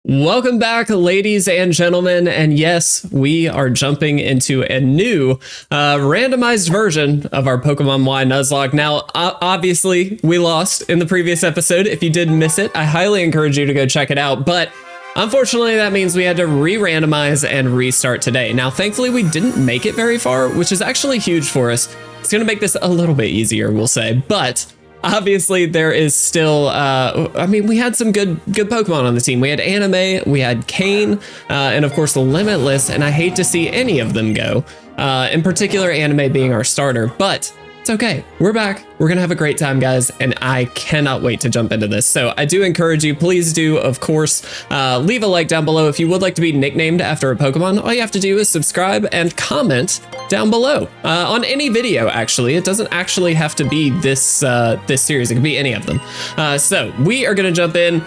Welcome back, ladies and gentlemen, and yes, we are jumping into a new randomized version of our Pokemon Y Nuzlocke. Now, obviously, we lost in the previous episode. If you did miss it, I highly encourage you to go check it out, but unfortunately, that means we had to re-randomize and restart today. Now, thankfully, we didn't make it very far, which is actually huge for us. It's going to make this a little bit easier, we'll say, but obviously, there is still, we had some good Pokemon on the team. We had Anime, we had Kane, and of course, the Limitless, and I hate to see any of them go, in particular, Anime being our starter, but it's okay. We're back. We're going to have a great time, guys, and I cannot wait to jump into this. So I do encourage you, please do, of course, leave a like down below. If you would like to be nicknamed after a Pokemon, all you have to do is subscribe and comment down below on any video, actually. It doesn't actually have to be this series. It could be any of them. So we are going to jump in,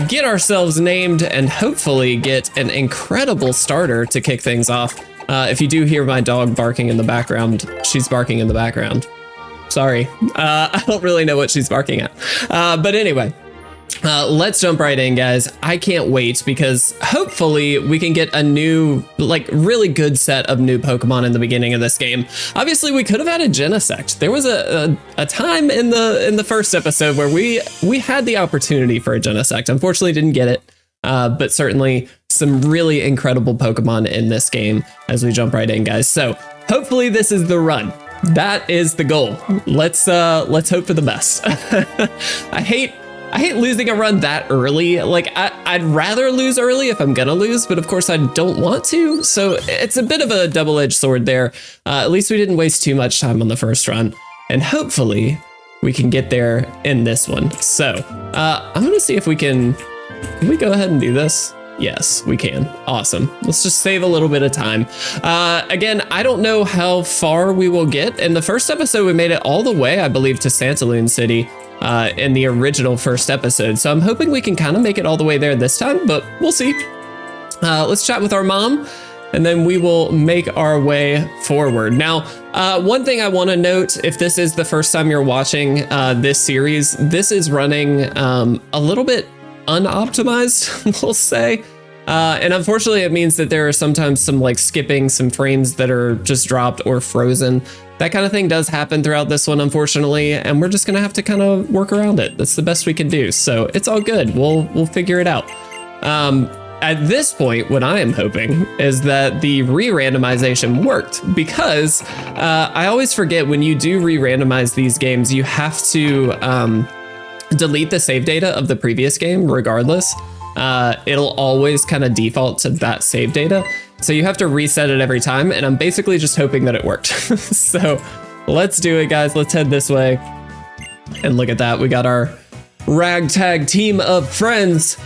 get ourselves named, and hopefully get an incredible starter to kick things off. If you do hear my dog barking in the background, she's barking in the background. Sorry, I don't really know what she's barking at. But anyway, let's jump right in, guys. I can't wait because hopefully we can get a new, really good set of new Pokemon in the beginning of this game. Obviously, we could have had a Genesect. There was a time in the first episode where we had the opportunity for a Genesect. Unfortunately, didn't get it. But certainly some really incredible Pokemon in this game as we jump right in, guys. So hopefully this is the run. That is the goal. Let's hope for the best. I hate losing a run that early. I'd rather lose early if I'm gonna lose, but of course I don't want to. So it's a bit of a double-edged sword there. At least we didn't waste too much time on the first run, and hopefully we can get there in this one. So I'm gonna see if we can we go ahead and do this? Yes, we can. Awesome. Let's just save a little bit of time. Again, I don't know how far we will get. In the first episode, we made it all the way, I believe, to Santaloon City in the original first episode. So I'm hoping we can kind of make it all the way there this time, but we'll see. Let's chat with our mom, and then we will make our way forward. Now, one thing I want to note, if this is the first time you're watching this series, this is running a little bit unoptimized, we'll say. And unfortunately, it means that there are sometimes some skipping, some frames that are just dropped or frozen. That kind of thing does happen throughout this one, unfortunately, and we're just gonna have to kind of work around it. That's the best we can do. So it's all good. We'll figure it out. At this point, what I am hoping is that the re-randomization worked, because I always forget when you do re-randomize these games, you have to delete the save data of the previous game regardless. It'll always kind of default to that save data. So you have to reset it every time, and I'm basically just hoping that it worked. So let's do it, guys. Let's head this way. And look at that. We got our ragtag team of friends.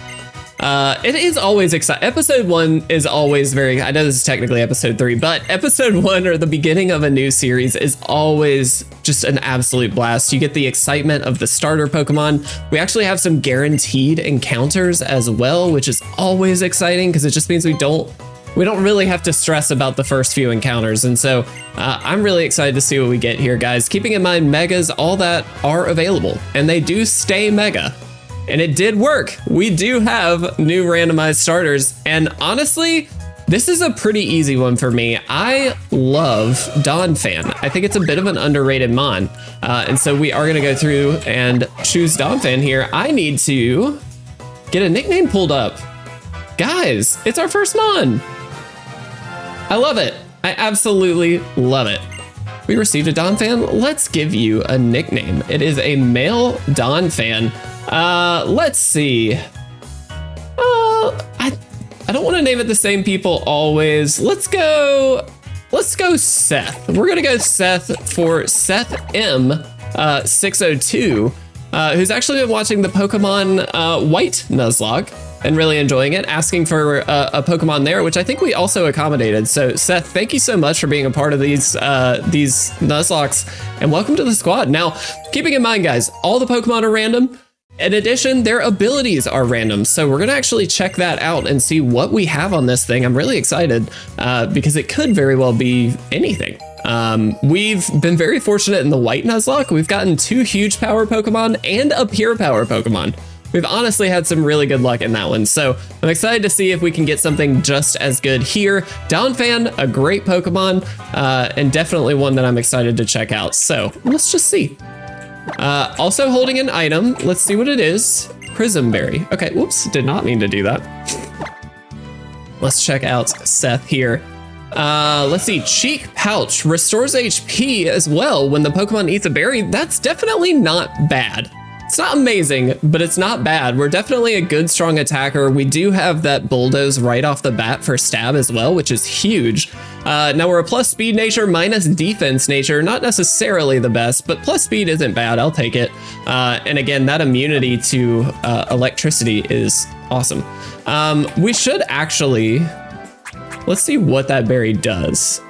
It is always exciting. Episode 1 is always very, I know this is technically episode 3, but episode 1 or the beginning of a new series is always just an absolute blast. You get the excitement of the starter Pokemon. We actually have some guaranteed encounters as well, which is always exciting because it just means we don't really have to stress about the first few encounters. And so I'm really excited to see what we get here, guys. Keeping in mind, megas, all that are available, and they do stay mega. And it did work. We do have new randomized starters. And honestly, this is a pretty easy one for me. I love Donphan. I think it's a bit of an underrated mon. And so we are gonna go through and choose Donphan here. I need to get a nickname pulled up. Guys, it's our first mon. I love it. I absolutely love it. We received a Donphan. Let's give you a nickname. It is a male Donphan. Let's see. I don't want to name it the same people always. Let's go Seth. We're gonna go Seth for Seth M 602, who's actually been watching the Pokemon White Nuzlocke and really enjoying it, asking for a Pokemon there, which I think we also accommodated. So Seth, thank you so much for being a part of these Nuzlockes, and welcome to the squad. Now, keeping in mind, guys, all the Pokemon are random. In addition, their abilities are random, so we're gonna actually check that out and see what we have on this thing. I'm really excited because it could very well be anything. We've been very fortunate in the White Nuzlocke. We've gotten 2 huge power Pokemon and a pure power Pokemon, we've honestly had some really good luck in that one. So I'm excited to see if we can get something just as good here. Donphan, a great Pokemon, and definitely one that I'm excited to check out. So let's just see. Also holding an item. Let's see what it is. Prismberry. Okay, whoops, did not mean to do that. Let's check out Seth here. Let's see, Cheek Pouch restores HP as well when the Pokemon eats a berry. That's definitely not bad. It's not amazing, but it's not bad. We're definitely a good, strong attacker. We do have that Bulldoze right off the bat for stab as well, which is huge. Now we're a plus speed nature, minus defense nature. Not necessarily the best, but plus speed isn't bad. I'll take it. And again, that immunity to electricity is awesome. We should actually... Let's see what that berry does.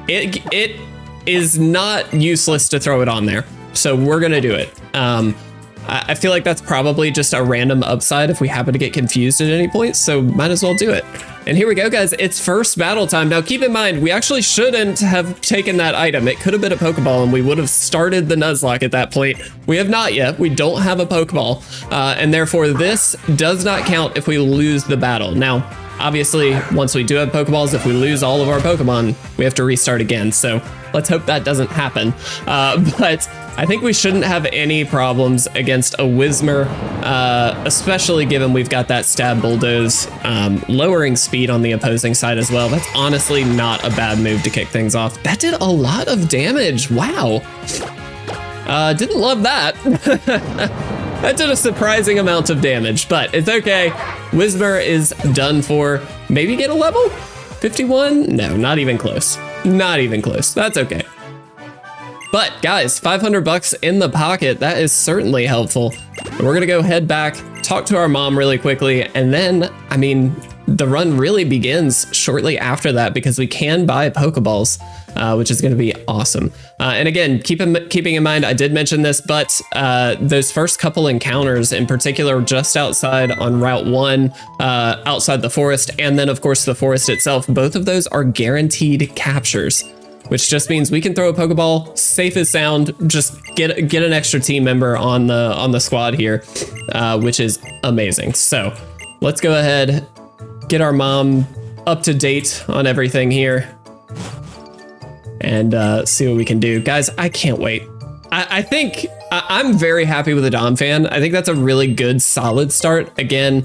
It is not useless to throw it on there, so we're gonna do it. I feel like that's probably just a random upside if we happen to get confused at any point, so might as well do it. And here we go, guys. It's first battle time. Now keep in mind, we actually shouldn't have taken that item. It could have been a Pokeball and we would have started the Nuzlocke at that point. We have not yet. We don't have a Pokeball, and therefore this does not count if we lose the battle. Now, obviously, once we do have Pokeballs, if we lose all of our Pokemon, we have to restart again. So let's hope that doesn't happen. But I think we shouldn't have any problems against a Whismur, especially given we've got that Stab Bulldoze, lowering speed on the opposing side as well. That's honestly not a bad move to kick things off. That did a lot of damage. Wow. Didn't love that. That did a surprising amount of damage, but it's okay. Whismur is done for. Maybe get a level? 51? No, not even close. Not even close. That's okay. But guys, 500 bucks in the pocket. That is certainly helpful. We're gonna go head back, talk to our mom really quickly, and then, I mean, the run really begins shortly after that because we can buy Pokeballs, which is going to be awesome. And again, keeping in mind, I did mention this, but those first couple encounters in particular, just outside on Route 1, outside the forest, and then of course the forest itself, both of those are guaranteed captures, which just means we can throw a Pokeball, safe as sound, just get an extra team member on the squad here, which is amazing. So let's go ahead, get our mom up to date on everything here and see what we can do. Guys, I can't wait. I think I'm very happy with the Donphan. I think that's a really good, solid start. Again,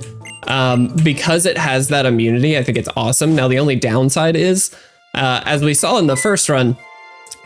because it has that immunity, I think it's awesome. Now, the only downside is, as we saw in the first run,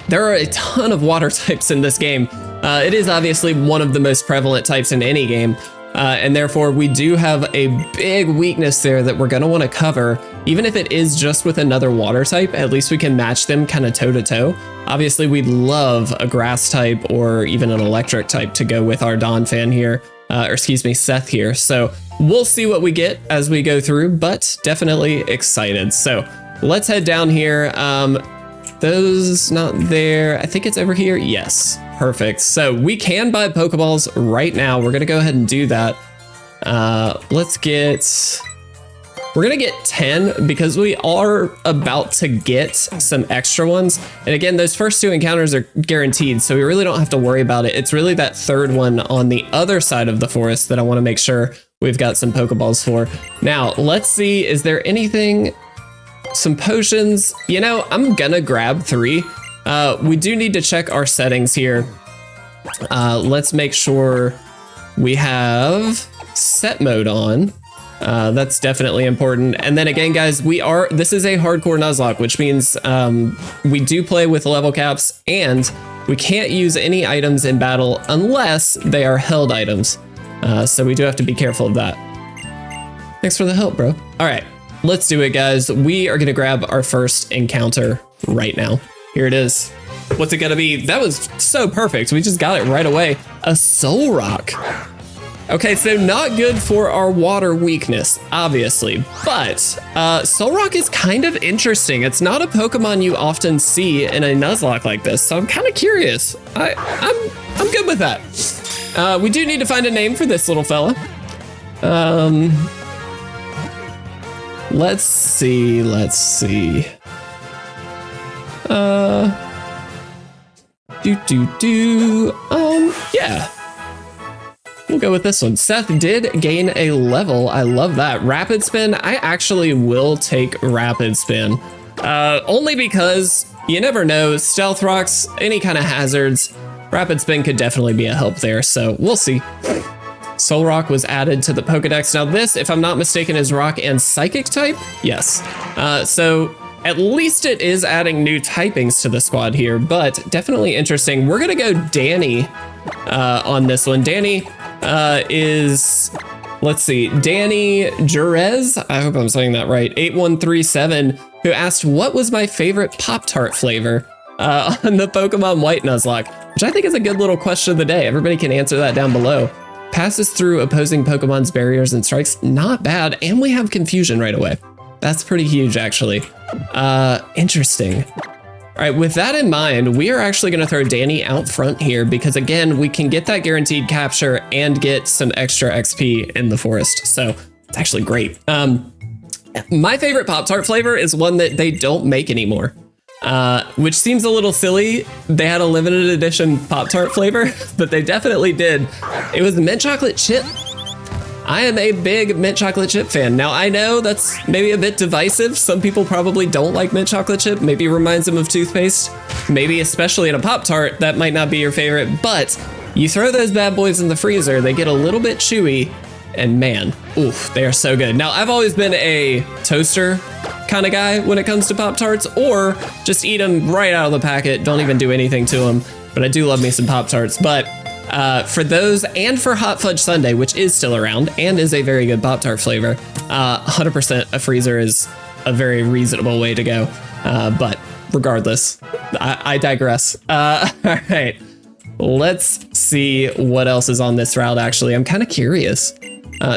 there are a ton of water types in this game. It is obviously one of the most prevalent types in any game. And therefore we do have a big weakness there that we're going to want to cover. Even if it is just with another water type, at least we can match them kind of toe to toe. Obviously we'd love a grass type or even an electric type to go with our Donphan here, or excuse me, Seth here. So we'll see what we get as we go through, but definitely excited. So let's head down here. Those not there. I think it's over here. Yes. Perfect. So we can buy Pokeballs right now. We're going to go ahead and do that. We're going to get 10 because we are about to get some extra ones. And again, those first two encounters are guaranteed, so we really don't have to worry about it. It's really that third one on the other side of the forest that I want to make sure we've got some Pokeballs for. Now, let's see. Is there anything? Some potions. You know, I'm going to grab 3. We do need to check our settings here. Let's make sure we have set mode on. That's definitely important. And then again, guys, this is a hardcore Nuzlocke, which means we do play with level caps and we can't use any items in battle unless they are held items. So we do have to be careful of that. Thanks for the help, bro. All right, let's do it, guys. We are going to grab our first encounter right now. Here it is. What's it gonna be? That was so perfect. We just got it right away. A Soul Rock. Okay, so not good for our water weakness, obviously, but Soul Rock is kind of interesting. It's not a Pokemon you often see in a Nuzlocke like this, so I'm kind of curious. I'm good with that. We do need to find a name for this little fella. Let's see. Yeah. we'll go with this one. Seth did gain a level. I love that. Rapid Spin, I actually will take Rapid Spin. Only because you never know, Stealth Rocks, any kind of hazards, Rapid Spin could definitely be a help there, so we'll see. Soul Rock was added to the Pokedex. Now this, if I'm not mistaken, is Rock and Psychic type? Yes. So at least it is adding new typings to the squad here, but definitely interesting. We're gonna go Danny on this one. Danny is, let's see, Danny Jerez, I hope I'm saying that right, 8137, who asked what was my favorite Pop-Tart flavor on the Pokemon White Nuzlocke, which I think is a good little question of the day. Everybody can answer that down below. Passes through opposing Pokemon's barriers and strikes, not bad, and we have confusion right away. That's pretty huge, actually. Interesting. All right, with that in mind, we are actually gonna throw Danny out front here because again, we can get that guaranteed capture and get some extra XP in the forest. So it's actually great. My favorite Pop-Tart flavor is one that they don't make anymore, which seems a little silly. They had a limited edition Pop-Tart flavor, but they definitely did. It was mint chocolate chip. I am a big mint chocolate chip fan. Now I know that's maybe a bit divisive. Some people probably don't like mint chocolate chip. Maybe it reminds them of toothpaste. Maybe especially in a Pop-Tart, that might not be your favorite, but you throw those bad boys in the freezer, they get a little bit chewy, and man, oof, they are so good. Now I've always been a toaster kind of guy when it comes to Pop-Tarts, or just eat them right out of the packet, don't even do anything to them, but I do love me some Pop-Tarts. But for those and for Hot Fudge Sundae, which is still around and is a very good Pop-Tart flavor, 100% a freezer is a very reasonable way to go. But regardless, I digress. All right, let's see what else is on this route. Actually, I'm kind of curious.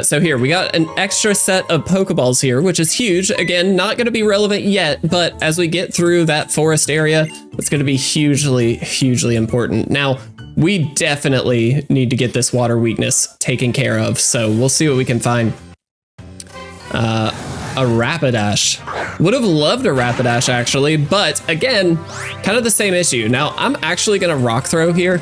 So here, we got an extra set of Pokeballs here, which is huge. Again, not going to be relevant yet, but as we get through that forest area, it's going to be hugely, hugely important. Now, we definitely need to get this water weakness taken care of, so we'll see what we can find. A Rapidash. Would have loved a Rapidash, actually, but again, kind of the same issue. Now, I'm actually going to Rock Throw here.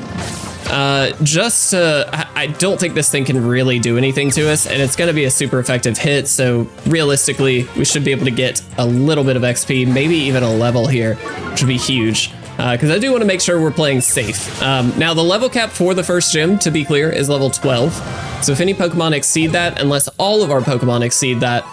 I don't think this thing can really do anything to us, and it's going to be a super effective hit, so realistically, we should be able to get a little bit of XP, maybe even a level here, which would be huge, because I do want to make sure we're playing safe. Now, the level cap for the first gym, to be clear, is level 12, so if any Pokemon exceed that, unless all of our Pokemon exceed that,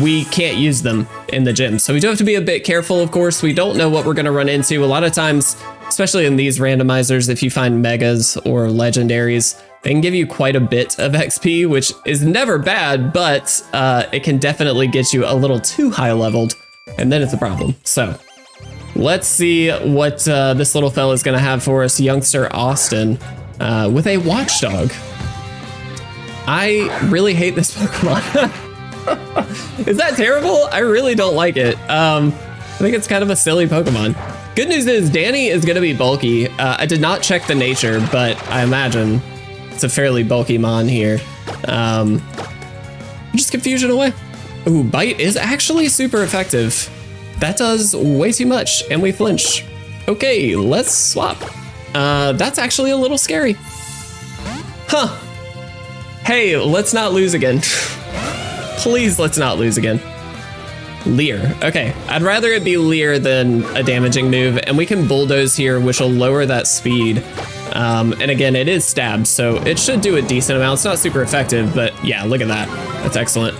we can't use them in the gym. So we do have to be a bit careful, of course. We don't know what we're going to run into. A lot of times, especially in these randomizers, if you find megas or legendaries, they can give you quite a bit of XP, which is never bad, but it can definitely get you a little too high leveled, and then it's a problem. So let's see what this little fella is going to have for us, youngster Austin, with a Watchdog. I really hate this Pokemon. Is that terrible? I really don't like it. I think it's kind of a silly Pokemon. Good news is Danny is going to be bulky. I did not check the nature, but I imagine it's a fairly bulky mon here. Just confusion away. Ooh, Bite is actually super effective. That does way too much, and we flinch. Okay, let's swap. That's actually a little scary. Huh. Hey, let's not lose again. Please, let's not lose again. Leer. Okay, I'd rather it be Leer than a damaging move, and we can Bulldoze here, which will lower that speed. And again, it is Stab, so it should do a decent amount. It's not super effective, but yeah, look at that. That's excellent.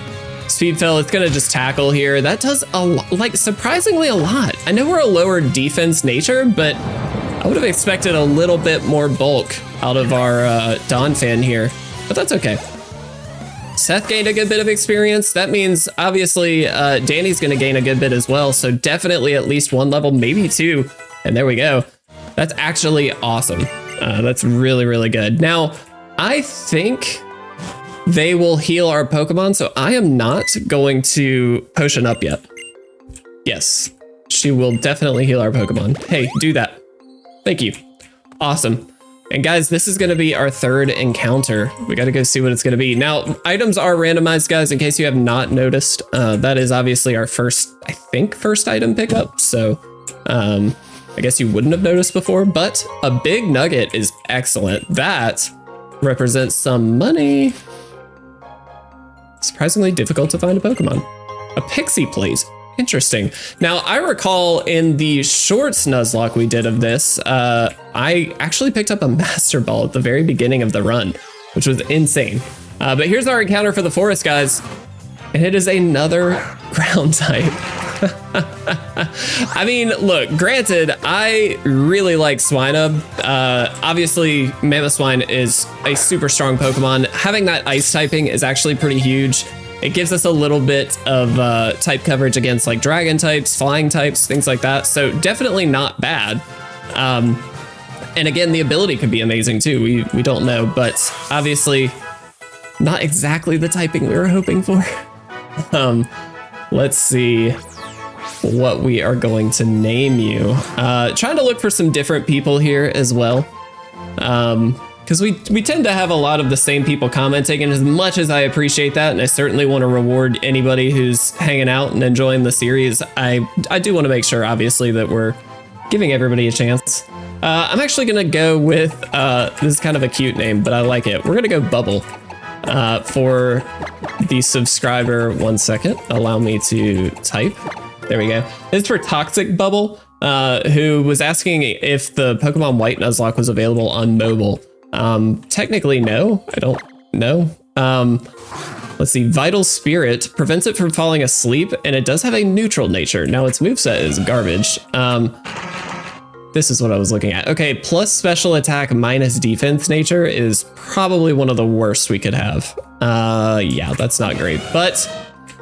Speed Fell, it's gonna just tackle here. That does a lot, like surprisingly a lot. I know we're a lower defense nature, but I would have expected a little bit more bulk out of our Donphan here, but that's okay. Seth gained a good bit of experience. That means obviously Danny's gonna gain a good bit as well. So definitely at least one level, maybe two. And there we go. That's actually awesome. That's really, really good. Now, I think they will heal our Pokemon. So I am not going to potion up yet. Yes, she will definitely heal our Pokemon. Hey, do that. Thank you. Awesome. And guys, this is going to be our third encounter. We got to go see what it's going to be. Now, items are randomized, guys, in case you have not noticed. That is obviously our first item pickup. So I guess you wouldn't have noticed before, but a big nugget is excellent. That represents some money. Surprisingly difficult to find a Pokemon. A Pixie Plate. Interesting. Now, I recall in the shorts Nuzlocke we did of this, I actually picked up a Master Ball at the very beginning of the run, which was insane. But here's our encounter for the forest, guys. And it is another ground type. I mean, look, granted, I really like Swinub. Obviously, Mamoswine is a super strong Pokemon. Having that ice typing is actually pretty huge. It gives us a little bit of type coverage against like dragon types, flying types, things like that. So definitely not bad. And again, the ability could be amazing too. We don't know, but obviously not exactly the typing we were hoping for. Let's see what we are going to name you. Trying to look for some different people here as well. Because we tend to have a lot of the same people commenting, and as much as I appreciate that, and I certainly want to reward anybody who's hanging out and enjoying the series, I do want to make sure, obviously, that we're giving everybody a chance. I'm actually going to go with, this is kind of a cute name, but I like it. We're going to go Bubble for the subscriber. 1 second. Allow me to type. There we go. This is for Toxic Bubble, who was asking if the Pokemon White Nuzlocke was available on mobile. Technically, no, I don't know. Let's see. Vital Spirit prevents it from falling asleep, and it does have a neutral nature. Now its moveset is garbage. This is what I was looking at. Okay, plus special attack minus defense nature is probably one of the worst we could have. Yeah, that's not great, but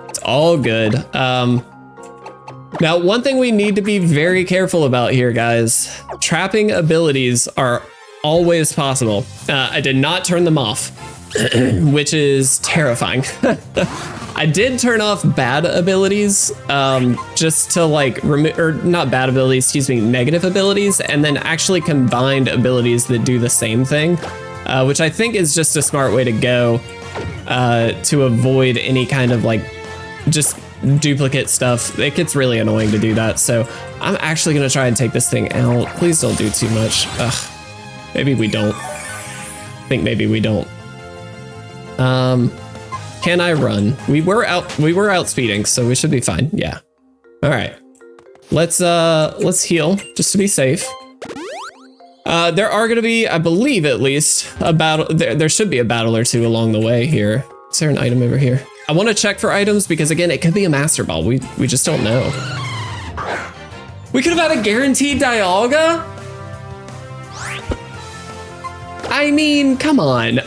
it's all good. Now, one thing we need to be very careful about here, guys, trapping abilities are always possible. I did not turn them off, which is terrifying. I did turn off bad abilities, just to like remove, or not bad abilities, excuse me, negative abilities, and then actually combined abilities that do the same thing, which I think is just a smart way to go, to avoid any kind of like just duplicate stuff. It gets really annoying to do that. So I'm actually gonna try and take this thing out. Please don't do too much. Ugh. Maybe we don't. I think maybe we don't. Can I run? We were out speeding, so we should be fine. Yeah. All right. Let's heal just to be safe. There are gonna be, I believe at least, a battle. There should be a battle or two along the way here. Is there an item over here? I want to check for items because again, it could be a Master Ball. We just don't know. We could have had a guaranteed Dialga. I mean, come on.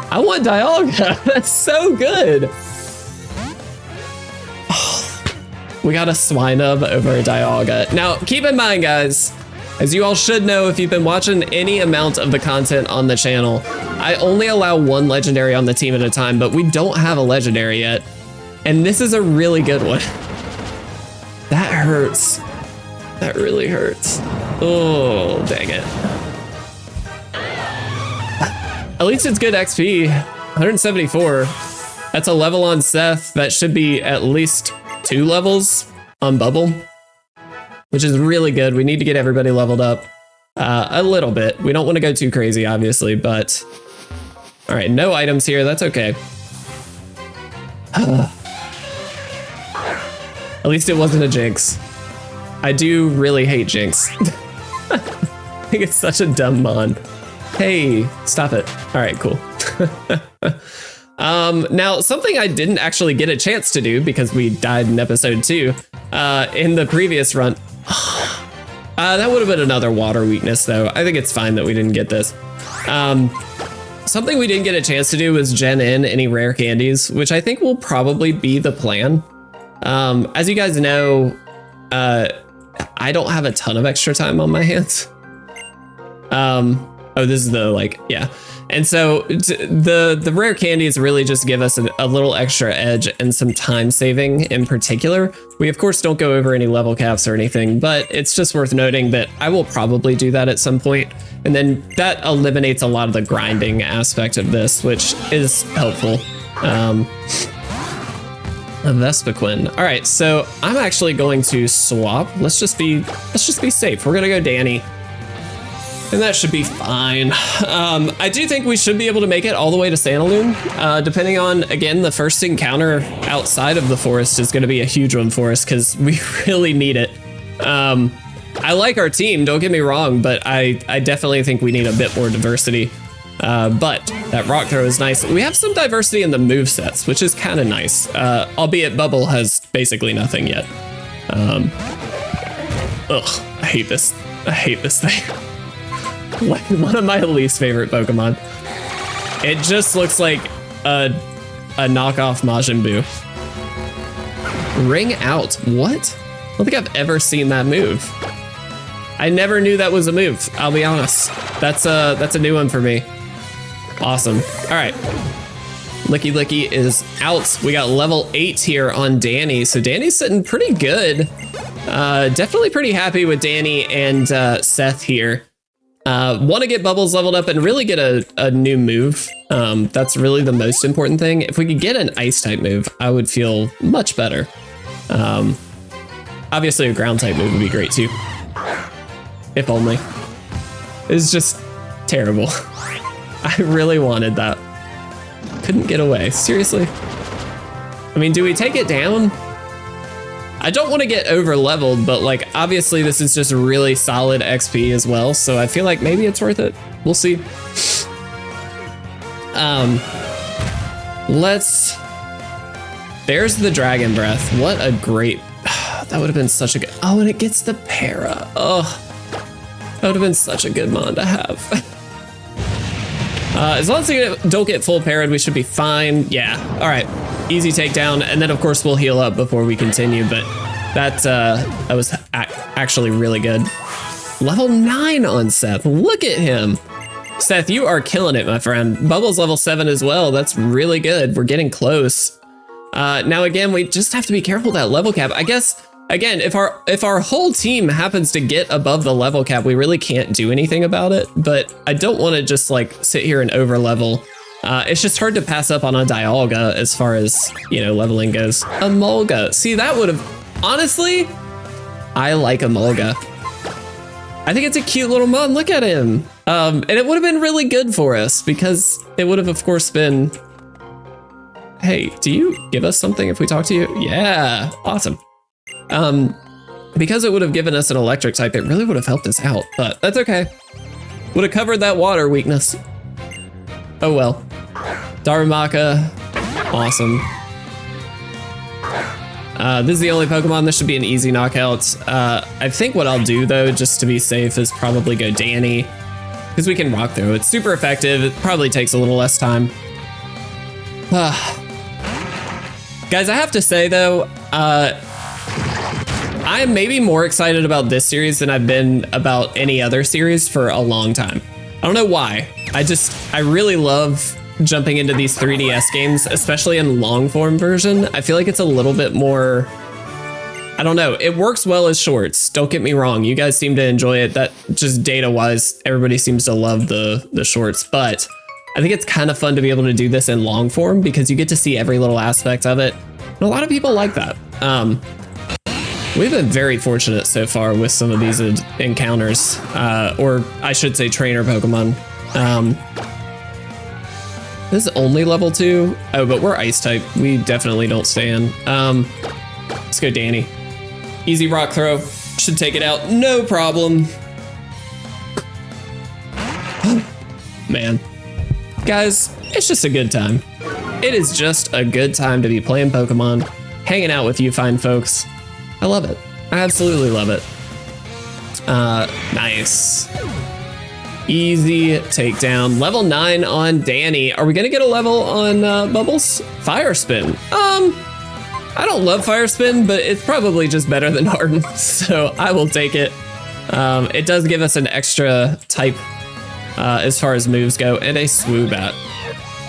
I want Dialga. That's so good. Oh, we got a Swinub over a Dialga. Now, keep in mind, guys, as you all should know if you've been watching any amount of the content on the channel, I only allow one legendary on the team at a time, but we don't have a legendary yet. And this is a really good one. That hurts. That really hurts. Oh, dang it. At least it's good XP, 174. That's a level on Seth. That should be at least 2 levels on Bubble, which is really good. We need to get everybody leveled up a little bit. We don't want to go too crazy, obviously, but all right, no items here. That's okay. At least it wasn't a Jinx. I do really hate Jinx. I think it's such a dumb mon. Hey, stop it. All right, cool. Now, something I didn't actually get a chance to do because we died in episode 2 in the previous run. That would have been another water weakness, though. I think it's fine that we didn't get this. Something we didn't get a chance to do was gen in any rare candies, which I think will probably be the plan. As you guys know, I don't have a ton of extra time on my hands. Oh, this is the, like, yeah. And so the rare candies really just give us a little extra edge and some time saving in particular. We, of course, don't go over any level caps or anything, but it's just worth noting that I will probably do that at some point. And then that eliminates a lot of the grinding aspect of this, which is helpful. A Vespiquen. All right, so I'm actually going to swap. Let's just be safe. We're gonna go Danny. And that should be fine. I do think we should be able to make it all the way to Sandaloon, depending on, again, the first encounter outside of the forest is going to be a huge one for us because we really need it. I like our team, don't get me wrong, but I definitely think we need a bit more diversity. But that rock throw is nice. We have some diversity in the movesets, which is kind of nice, albeit Bubble has basically nothing yet. Ugh, I hate this. I hate this thing. One of my least favorite Pokemon. It just looks like a knockoff Majin Buu. Ring out. What? I don't think I've ever seen that move. I never knew that was a move, I'll be honest. That's a new one for me. Awesome. All right. Licky Licky is out. We got level 8 here on Danny. So Danny's sitting pretty good. Definitely pretty happy with Danny and Seth here. Want to get Bubbles leveled up and really get a new move. That's really the most important thing. If we could get an ice type move, I would feel much better. Obviously a ground type move would be great too. If only. It's just terrible. I really wanted that. Couldn't get away. Seriously? I mean, do we take it down? I don't want to get over leveled, but like obviously this is just really solid XP as well, so I feel like maybe it's worth it. We'll see. There's the Dragon Breath. What a great, that would have been such a good, oh, and it gets the para. Oh, that would have been such a good mon to have. As long as we don't get full parried, we should be fine. Yeah, all right. Easy takedown, and then of course we'll heal up before we continue, but that was actually really good. Level 9 on Seth, look at him. Seth, you are killing it, my friend. Bubbles level 7 as well, that's really good. We're getting close. Now again, we just have to be careful with that level cap. I guess, again, if our whole team happens to get above the level cap, we really can't do anything about it, but I don't want to just like sit here and over level. It's just hard to pass up on a Dialga as far as, you know, leveling goes. A Mulga. See, that would have, honestly, I like a Mulga. I think it's a cute little mon. Look at him. And it would have been really good for us because it would have, of course, been, hey, do you give us something if we talk to you? Yeah, awesome. Because it would have given us an electric type, it really would have helped us out, but that's okay. Would have covered that water weakness. Oh well. Darumaka, awesome. This is the only Pokemon. This should be an easy knockout. I think what I'll do though, just to be safe, is probably go Danny, because we can rock through. It's super effective. It probably takes a little less time. Guys, I have to say though, I am maybe more excited about this series than I've been about any other series for a long time. I don't know why. I really love jumping into these 3DS games, especially in long form version. I feel like it's a little bit more, I don't know. It works well as shorts. Don't get me wrong. You guys seem to enjoy it. That just data wise, everybody seems to love the shorts, but I think it's kind of fun to be able to do this in long form because you get to see every little aspect of it. And a lot of people like that. We've been very fortunate so far with some of these encounters, or I should say trainer Pokemon. This is only level 2. Oh, but we're ice type. We definitely don't stand. Let's go Danny. Easy rock throw. Should take it out. No problem. Man. Guys, it's just a good time. It is just a good time to be playing Pokemon, hanging out with you fine folks. I love it. I absolutely love it. Nice. Easy takedown. Level 9 on Danny. Are we gonna get a level on Bubbles? Fire Spin. I don't love Fire Spin, but it's probably just better than Harden, so I will take it. It does give us an extra type as far as moves go, and a Swoobat.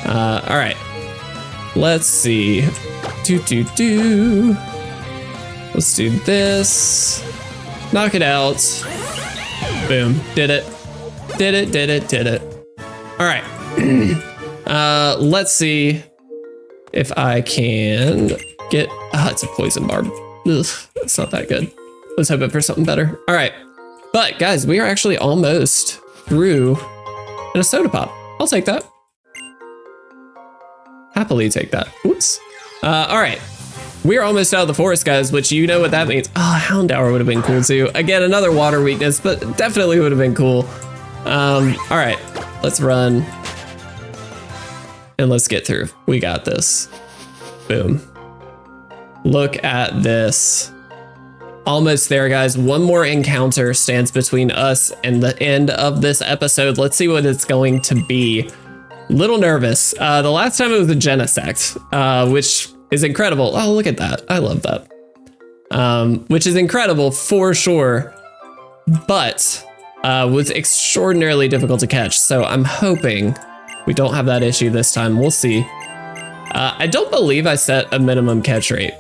All right. Let's see. Let's do this. Knock it out. Boom. Did it. Did it. All right. Let's see if I can get, it's a poison barb. Ugh, that's not that good. Let's hope for something better. All right. But guys, we are actually almost brew, and a soda pop. I'll take that. Happily take that. Oops. All right. We're almost out of the forest, guys, which you know what that means. Oh, Houndour would have been cool too. Again, another water weakness, but definitely would have been cool. All right, let's run. And let's get through. We got this. Boom. Look at this. Almost there, guys. One more encounter stands between us and the end of this episode. Let's see what it's going to be. Little nervous. The last time it was a Genesect, which is incredible. Oh, look at that. I love that. Which is incredible for sure, but was extraordinarily difficult to catch. So I'm hoping we don't have that issue this time. We'll see. I don't believe I set a minimum catch rate.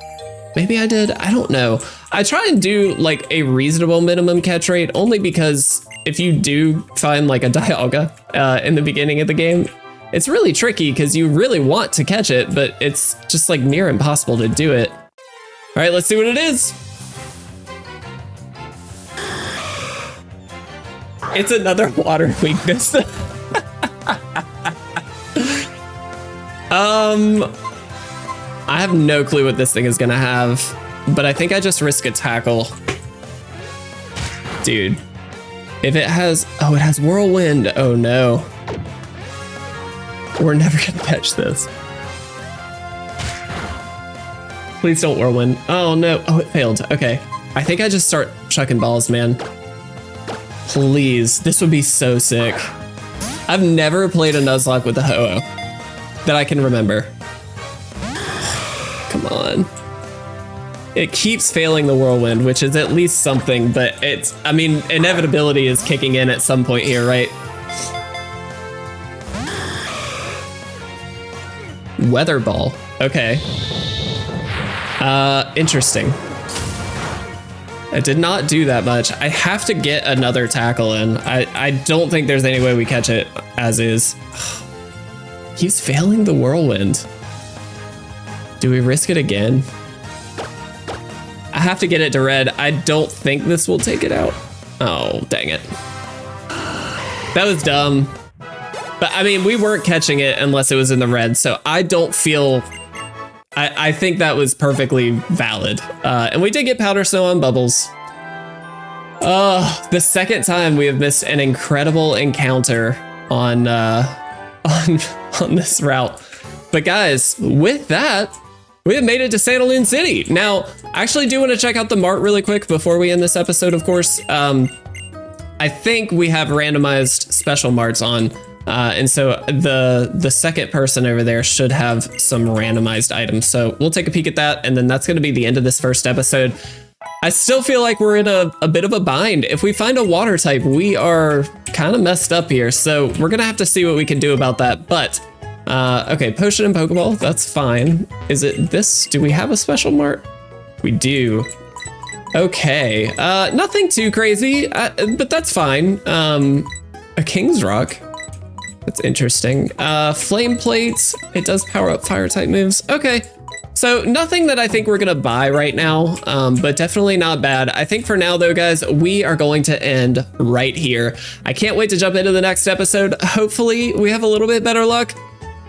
Maybe I did. I don't know. I try and do like a reasonable minimum catch rate only because if you do find like a Dialga in the beginning of the game, it's really tricky because you really want to catch it, but it's just like near impossible to do it. All right, let's see what it is. It's another water weakness. I have no clue what this thing is gonna have, but I think I just risk a tackle. Dude, if it has, oh, it has Whirlwind. Oh no. We're never gonna catch this. Please don't Whirlwind. Oh no, oh, it failed. Okay, I think I just start chucking balls, man. Please, this would be so sick. I've never played a Nuzlocke with a Ho-Oh that I can remember. Come on. It keeps failing the Whirlwind, which is at least something, but it's, I mean, inevitability is kicking in at some point here, right? Weather Ball. Okay. Interesting. I did not do that much. I have to get another tackle in. I don't think there's any way we catch it as is. Keeps failing the Whirlwind. Do we risk it again? I have to get it to red. I don't think this will take it out. Oh, dang it. That was dumb. But I mean, we weren't catching it unless it was in the red, so I don't feel... I think that was perfectly valid. And we did get Powder Snow on Bubbles. The second time we have missed an incredible encounter on this route. But guys, with that, we have made it to Sandalwood City. Now, I actually do want to check out the mart really quick before we end this episode, of course. I think we have randomized special marts on. And so the second person over there should have some randomized items. So we'll take a peek at that. And then that's going to be the end of this first episode. I still feel like we're in a bit of a bind. If we find a water type, we are kind of messed up here. So we're going to have to see what we can do about that. But okay, potion and Pokeball, that's fine. Is it this? Do we have a special mart? We do. Okay, nothing too crazy, but that's fine. A King's Rock. That's interesting. Flame Plates, it does power up fire type moves. Okay, so nothing that I think we're gonna buy right now, but definitely not bad. I think for now though, guys, we are going to end right here. I can't wait to jump into the next episode. Hopefully we have a little bit better luck.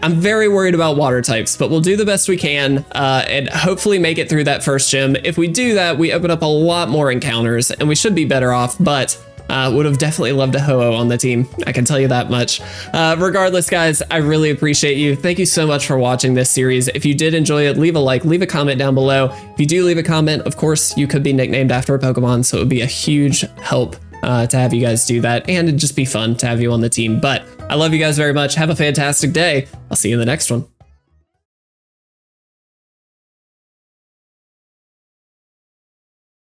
I'm very worried about water types, but we'll do the best we can and hopefully make it through that first gym. If we do that, we open up a lot more encounters and we should be better off, but would have definitely loved a Ho-Oh on the team. I can tell you that much. Regardless, guys, I really appreciate you. Thank you so much for watching this series. If you did enjoy it, leave a like, leave a comment down below. If you do leave a comment, of course, you could be nicknamed after a Pokemon, so it would be a huge help to have you guys do that, and it'd just be fun to have you on the team. But I love you guys very much. Have a fantastic day. I'll see you in the next one.